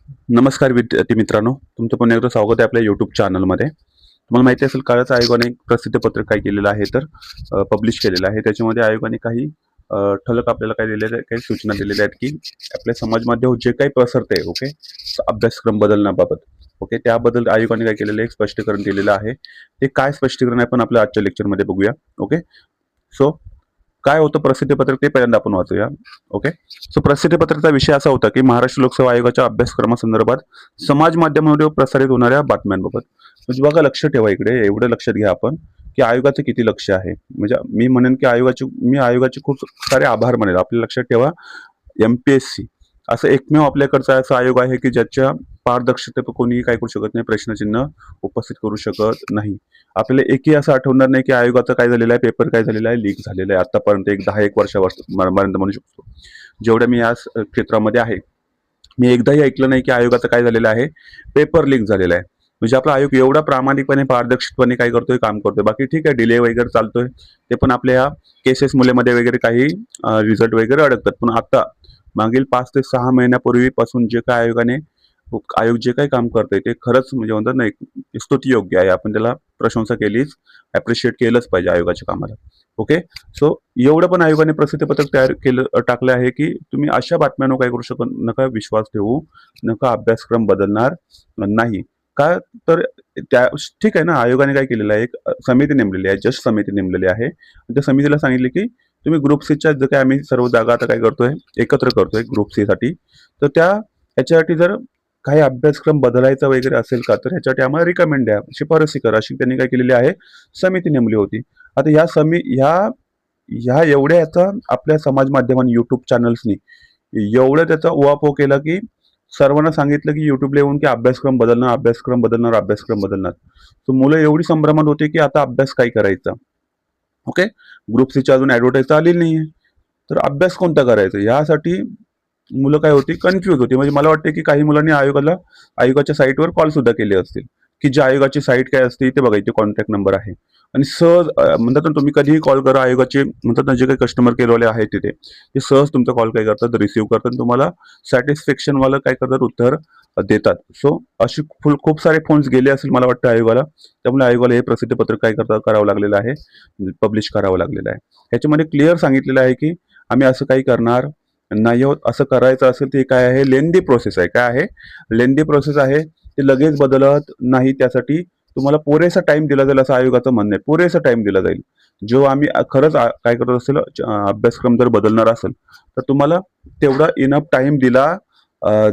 नमस्कार विद्यार्थी मित्रांनो, तुमचं पुन्हा एकदा स्वागत आहे आपल्या YouTube चॅनलमध्ये. तुम्हाला माहिती असेल कालच आयोगाने एक प्रसिद्ध पत्रक काय केलेलं आहे तर पब्लिश केलेलं आहे. त्याच्यामध्ये आयोगाने काही ठळक आपल्याला काय दिलेलं आहे, काही सूचना दिलेल्या आहेत, की आपल्या समाजमध्ये जे काही पसरते ओके, अभ्यासक्रम बदलण्याबाबत ओके, त्याबद्दल आयोगाने काय केलेलं आहे, एक स्पष्टीकरण दिलेलं आहे. ते काय स्पष्टीकरण आहे आपण आपल्या आजच्या लेक्चरमध्ये बघूया. ओके, सो काय होतं प्रसिद्धी पत्रक ते पहिल्यांदा आपण वाचूया. ओके, सो प्रसिद्धी पत्रकाचा विषय असा होता की महाराष्ट्र लोकसेवा आयोगाच्या अभ्यासक्रमासंदर्भात समाज माध्यमामध्ये प्रसारित होणाऱ्या बातम्यांबाबत. म्हणजे बघा, लक्ष ठेवा इकडे, एवढं लक्षात घ्या आपण की आयोगाचं किती लक्ष आहे. म्हणजे मी म्हणेन की आयोगाचे खूप सारे आभार मानेल. आपल्या लक्षात ठेवा, एमपीएससी असं एकमेव आपल्याकडचा असा आयोग आहे की ज्याच्या पारदर्शकते कोणीही काय करू शकत नाही, प्रश्नचिन्ह उपस्थित करू शकत नाही. आपल्याला एकही असं आठवणार नाही की आयोगाचं काय झालेलं आहे, पेपर काय झालेला आहे, लीक झालेलं आहे आतापर्यंत. एक 10-1 वर्षापर्यंत म्हणू शकतो, जेवढ्या मी या क्षेत्रामध्ये आहे. मी एकदाही ऐकलं नाही की आयोगाचं काय झालेलं आहे, पेपर लीक झालेला आहे. म्हणजे आपला आयोग एवढा प्रामाणिकपणे पारदर्शकपणे काय करतोय, काम करतोय. बाकी ठीक आहे, डिले वगैरे चालतोय, ते पण आपल्या ह्या केसेस मुलेमध्ये वगैरे काही रिझल्ट वगैरे अडकतात. पण आता मागील 5 ते 6 महिन्यापूर्वीपासून जे काय आयोग जे काही काम करतोय ते खरंच म्हणजे म्हणतात ना, एक स्तुती योग्य आहे. आपण त्याला प्रशंसा केलीच, अप्रिशिएट केलंच पाहिजे आयोगाच्या कामाला. ओके, सो एवढं पण आयोगाने प्रसिद्धी पत्रक तयार केलं टाकलं आहे की तुम्ही अशा बातम्यांवर काय करू शकत नका विश्वास ठेवू, नका अभ्यासक्रम बदलणार नाही. का तर त्या ठीक आहे ना, आयोगाने काय केलेलं आहे, एक समिती नेमलेली आहे, जज समिती नेमलेली आहे. त्या समितीला सांगितले की तुम्ही ग्रुप सीच्या जे काही आम्ही सर्व जागा आता काय करतोय, एकत्र करतोय ग्रुप सी साठी. तर ह्याच्यासाठी जर काही अभ्यासक्रम बदलायचा वगैरे असेल का, तर ह्याच्यासाठी आम्हाला रिकमेंड द्या, शिफारसी करा, अशी त्यांनी काय केलेली आहे, समिती नेमली होती. आता ह्या एवढ्या याचा आपल्या समाज माध्यमांनी युट्यूब चॅनल्सनी एवढं त्याचा उहापोह केला की सर्वांना सांगितलं की युट्यूबला येऊन की अभ्यासक्रम बदलणार, अभ्यासक्रम बदलणार, अभ्यासक्रम बदलणार. तर मुलं एवढी संभ्रमात होती की आता अभ्यास काय करायचा. ओके, ग्रुप सीची अजून ऍडव्हर्टाईज आलेली नाहीये, तर अभ्यास कोणता करायचा यासाठी मुलं काय होती, कन्फ्युज होती. म्हणजे मला वाटते की काही मुलांनी आयोगाच्या साईटवर कॉल सुद्धा केले असतील, की ज्या आयोगाची साईट काय असते ते बघा, इथे कॉन्टॅक्ट नंबर आहे. आणि सहज म्हणतात ना, तुम्ही कधीही कॉल करा, आयोगाचे म्हणतात ना, जे काही कस्टमर केअरवाले आहेत तिथे, ते सहज तुमचा कॉल काय करतात, रिसिव्ह करतात, तुम्हाला सॅटिस्फॅक्शन वाला काय करतात, उत्तर देतात. सो अशी खूप सारे फोन्स गेले असतील मला वाटतं आयोगाला. त्यामुळे आयोगाला हे प्रसिद्ध पत्रक काय करावं लागलेलं आहे, पब्लिश करावं लागलेलं आहे. ह्याच्यामध्ये क्लिअर सांगितलेलं आहे की आम्ही असं काही करणार नाही आहोत. असं करायचं असेल ते काय आहे, लेंदी प्रोसेस आहे. काय आहे, लेंदी प्रोसेस आहे. ते लगेच बदलत नाही. त्यासाठी तुम्हाला पुरेसा टाइम दिला जाईल असं आयोगाचं म्हणणं आहे. पुरेसा टाइम दिला जाईल. जो आम्ही खरंच काय करत असेल, अभ्यासक्रम जर बदलणार असेल तर तुम्हाला तेवढा इनफ टाइम दिला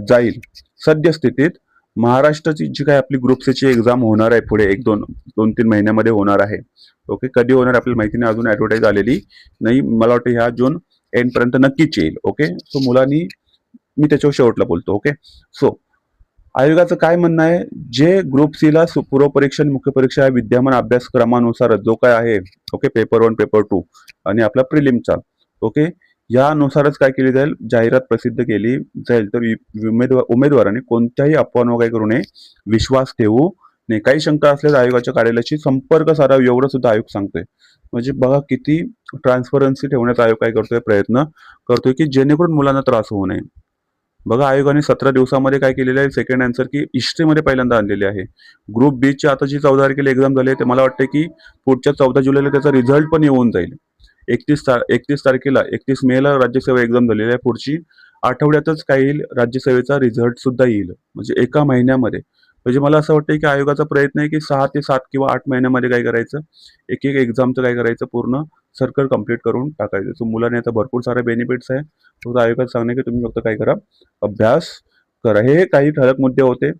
जाईल. सद्यस्थितीत महाराष्ट्राची जी काही आपली ग्रुप सी ची एक्झाम होणार आहे पुढे 2-3 महिन्यामध्ये होणार आहे. ओके, कधी होणार आपल्याला माहिती नाही, अजून ऍडव्हर्टाईज आलेली नाही. मला वाटतं ह्या जून एंड पर्यंत नक्कीच येईल. ओके, सो मुलांनी, मी त्याच्यावर शेवटला बोलतो. ओके, सो आयोगाचं काय म्हणणं आहे, जे ग्रुप सी ला पूर्व परीक्षा आणि मुख्य परीक्षा या विद्यमान अभ्यासक्रमानुसार जो काय आहे, ओके, पेपर 1 पेपर 2 आणि आपला प्रिलिमचा, ओके, यानुसारच काय केली जाईल, जाहिरात प्रसिद्ध केली जाईल. तर उमेदवारांनी कोणत्याही अफवांवर काय करू नये, विश्वास ठेवू नये. काही शंका असल्यास आयोगाच्या कार्यालयाशी संपर्क साधावा, एवढं सुद्धा आयोग सांगतोय. म्हणजे बघा किती ट्रान्सपरन्सी ठेवण्याचा आयोग काय करतोय, प्रयत्न करतोय की जेणेकरून मुलांना त्रास होऊ नये. बघा, आयोगाने 17 दिवसामध्ये काय केलेलं आहे, सेकंड आन्सर की हिस्ट्रीमध्ये पहिल्यांदा आणलेली आहे. ग्रुप बी ची आता जी 14 तारखेला एक्झाम झाली आहे, ते मला वाटतं की पुढच्या 14 जुलैला त्याचा रिझल्ट पण येऊन जाईल. 31 मेला राज्यसेवा एक्झाम झालेली आहे. पुढची आठवड्यातच काय येईल, राज्यसेवेचा रिझल्ट सुद्धा येईल. म्हणजे एका महिन्यामध्ये. म्हणजे मला असं वाटतं की आयोगाचा प्रयत्न आहे की 6 ते 7 किंवा 8 महिन्यामध्ये काय करायचं, एक एक एक्झामचं काय करायचं, पूर्ण सर्कल कंप्लीट करून टाकायचं. सो मुलांना याचा भरपूर सारे बेनिफिट्स आहे. फक्त आयोगाचं सांगणं की तुम्ही फक्त काय करा, अभ्यास करा. हे काही ठळक मुद्दे होते.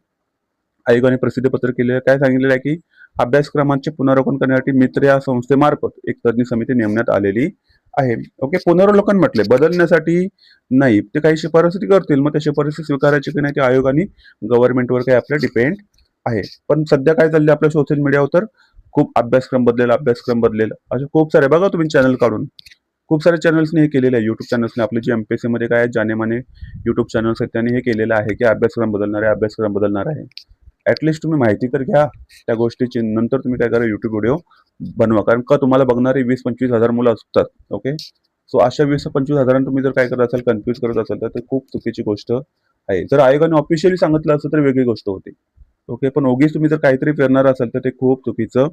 आयोगाने प्रसिद्ध पत्रक केले, काय सांगितलेलं आहे की अभ्यासक्रमांचे पुनरावलोकन करण्यासाठी मित्र या संस्थेमार्फत एक तज्ञ समिती नेमण्यात आलेली आहे. ओके, पुनरावलोकन म्हटले, बदलण्यासाठी नाही. ते काही शिफारसी करतील, मग त्या शिफारसी स्वीकारायची की नाही ते आयोगाने गव्हर्नमेंटवर काय आपल्या डिपेंड आहे. पण सध्या काय चाललंय आपल्या सोशल मीडियावर, तर खूप अभ्यासक्रम बदलेल असे खूप सारे बघा तुम्ही चॅनल काढून. खूप सारे चॅनल्सने हे केलेलं आहे. युट्यूब चॅनल्सने आपले जे एमपीएससी मध्ये काय जानेमाने युट्यूब चॅनल्स आहेत त्यांनी हे केलेलं आहे की अभ्यासक्रम बदलणार आहे. ऍटलिस्ट तुम्ही माहिती तर घ्या त्या गोष्टीची, नंतर तुम्ही काय करा, युट्यूब व्हिडिओ बनवा. कारण का तुम्हाला बघणारे 20-25 हजार मुलं असतात. ओके, सो अशा 20-25 हजारांना तुम्ही जर काय करत असाल, कन्फ्युज करत असाल, तर ते खूप चुकीची गोष्ट आहे. जर आयोगाने ऑफिशियली सांगितलं असतं तर वेगळी गोष्ट होती. ओके, पण उगीच तुम्ही जर काहीतरी फिरणार असाल तर ते खूप चुकीचं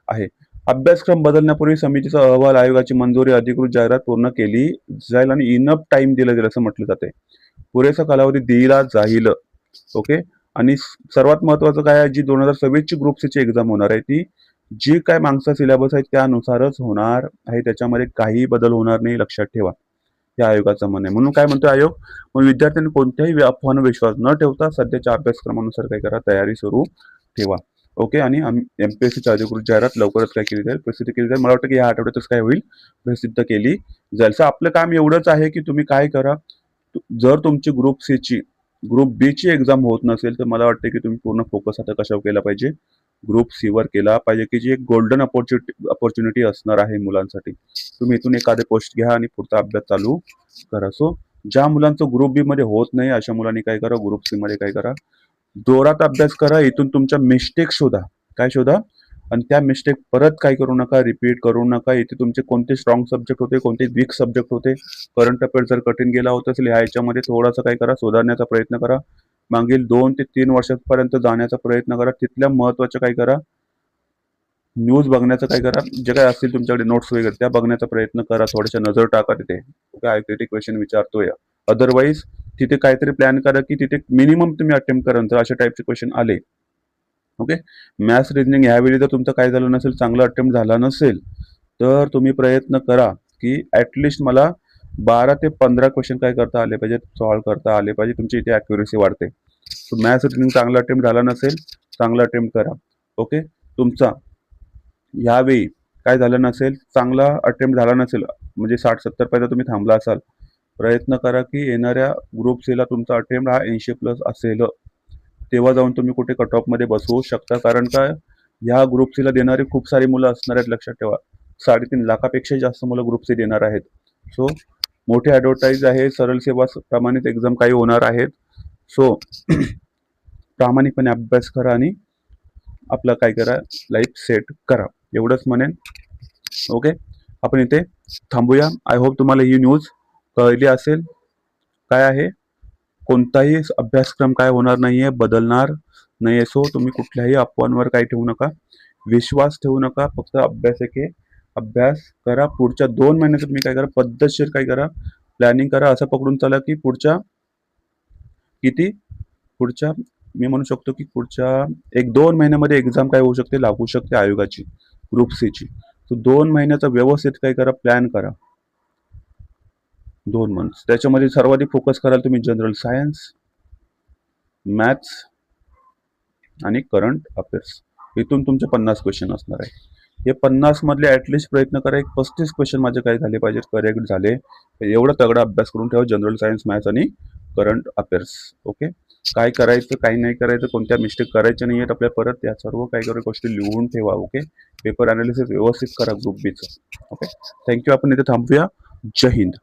आहे. अभ्यासक्रम बदलण्यापूर्वी समितीचा अहवाल आयोगाची मंजुरी अधिकृत जाहिरात पूर्ण केली जाईल आणि इनफ टाइम दिला जाईल असं म्हटलं जाते. पुरेसा कालावधी दिला जाईल. ओके. आणि सर्वात महत्वाचं काय आहे, जी 2026 ची ग्रुप सी ची एक्झाम होणार आहे ती जी काय मागचा सिलेबस आहे त्यानुसारच होणार आहे. त्याच्यामध्ये काही बदल होणार नाही, लक्षात ठेवा. या आयोगाचं म्हणणं आहे. म्हणून काय म्हणतो आयोग, मग विद्यार्थ्यांनी कोणत्याही अफवांवर विश्वास न ठेवता सध्याच्या अभ्यासक्रमानुसार काय करा, तयारी सुरू ठेवा. ओके. आणि एमपीएससीची अधिकृत जाहिरात लवकरच काय केली जाईल, प्रसिद्ध केली जाईल. मला वाटतं की या आठवड्यातच काय होईल, प्रसिद्ध केली जाईल. सो आपलं काम एवढंच आहे की तुम्ही काय करा, जर तुमची ग्रुप सी ची ग्रुप बी ची एक्झाम होत नसेल तर मला वाटतं की तुम्ही पूर्ण फोकस आता कशावर केला पाहिजे, ग्रुप सी वर केला पाहिजे, की जी एक गोल्डन अपॉर्च्युनिटी असणार आहे मुलांसाठी. तुम्ही इथून एखादे पोस्ट घ्या आणि पुढचा अभ्यास चालू करा. सो ज्या मुलांचं ग्रुप बी मध्ये होत नाही अशा मुलांनी काय करा, ग्रुप सी मध्ये काय करा, जोरात अभ्यास करा. इथून तुमच्या मिस्टेक शोधा, काय शोधा, आणि त्या मिस्टेक परत काय करू नका, रिपीट करू नका. इथे तुमचे कोणते स्ट्रॉंग सब्जेक्ट होते, कोणते वीक सब्जेक्ट होते, करंट अफेअर जर कठीण गेला होत असेल ह्याच्यामध्ये थोडासा काय करा, सुधारण्याचा प्रयत्न करा. मागील 2 ते 3 वर्षांपर्यंत जाण्याचा प्रयत्न करा. तिथल्या महत्वाच्या काय करा, न्यूज बघण्याचा काय करा, जे काय असतील तुमच्याकडे नोट्स वगैरे त्या बघण्याचा प्रयत्न करा. थोड्याशा नजर टाका तिथे, काय क्रिटिक क्वेश्चन विचारतोय. अदरवाईज तिथे काहीतरी प्लॅन करा की तिथे मिनिमम तुम्ही अटेम्प्ट करा जर अशा टाईपचे क्वेश्चन आले. ओके. मॅथ्स रिजनिंग ह्यावेळी जर तुमचं काय झालं नसेल, चांगला अटेम्प्ट झाला नसेल, तर तुम्ही प्रयत्न करा की ऍटलिस्ट मला 12 ते 15 क्वेश्चन काय करता आले पाहिजेत, सॉल्व्ह करता आले पाहिजे. तुमची इथे अॅक्युरेसी वाढते. मॅथ्स रिजनिंग चांगला अटेम्प्ट झाला नसेल, चांगला अटेम्प्ट करा. ओके. तुमचा यावेळी काय झालं नसेल, चांगला अटेम्प्ट झाला नसेल, म्हणजे 60-70 पर्यंत तुम्ही थांबला असाल, प्रयत्न करा की येणाऱ्या ग्रुप सी ला तुमचा अटेम्प्ट हा 80+ असेल. तेव्हा जाऊन तुम्ही कुठे कट ऑफ मध्ये बसवू शकता. कारण काय, ह्या ग्रुप सी ला देणारी खूप सारी मुलं असणार आहेत, लक्षात ठेवा. 3.5 लाखापेक्षा जास्त मुलं ग्रुप सी देणार आहेत. सो मोठे ऍडव्हर्टाईज आहे, सरळ सेवा प्रमाणित एक्झाम काही होणार आहेत. सो प्रामाणिकपणे अभ्यास करा आणि आपलं काय करा, लाईफ सेट करा. एवढंच म्हणेन. ओके. आपण इथे थांबूया. आय होप तुम्हाला ही न्यूज कळली असेल. काय आहे, कोणताही अभ्यासक्रम काय होणार नाहीये, बदलणार नाहीये. सो तुम्ही कुठल्याही अफवांवर काय ठेवू नका, विश्वास ठेवू नका. फक्त अभ्यास करा. पुढच्या 2 महिन्यात तुम्ही काय करा, पद्धतशीर काय करा, प्लॅनिंग करा. असं पकडून चला की किती पुढच्या मी म्हणू शकतो की पुढच्या 1-2 महिन्यामध्ये एक्झाम काय होऊ शकते, लागू शकते आयोगाची, ग्रुप सी ची. तो 2 महिन्याचा व्यवस्थित काय करा, प्लॅन करा. 2 मंथ्स त्याच्यामध्ये सर्वाधिक फोकस कराल तुम्ही जनरल सायन्स, मॅथ्स आणि करंट अफेअर्स. इथून तुमचे 50 क्वेश्चन असणार आहे. हे 50 मधले ऍटलिस्ट प्रयत्न करा एक 35 क्वेश्चन माझे काय झाले पाहिजेत, करेक्ट झाले. एवढा तगडा अभ्यास करून ठेवा, जनरल सायन्स, मॅथ्स आणि करंट अफेअर्स. ओके. काय करायचं, काय नाही करायचं, कोणत्या मिस्टेक करायच्या नाही आहेत आपल्या, परत या सर्व काही काही गोष्टी लिहून ठेवा. ओके. पेपर अनालिसिस व्यवस्थित करा ग्रुप बीचं. ओके. थँक्यू. आपण इथे थांबूया. जय हिंद.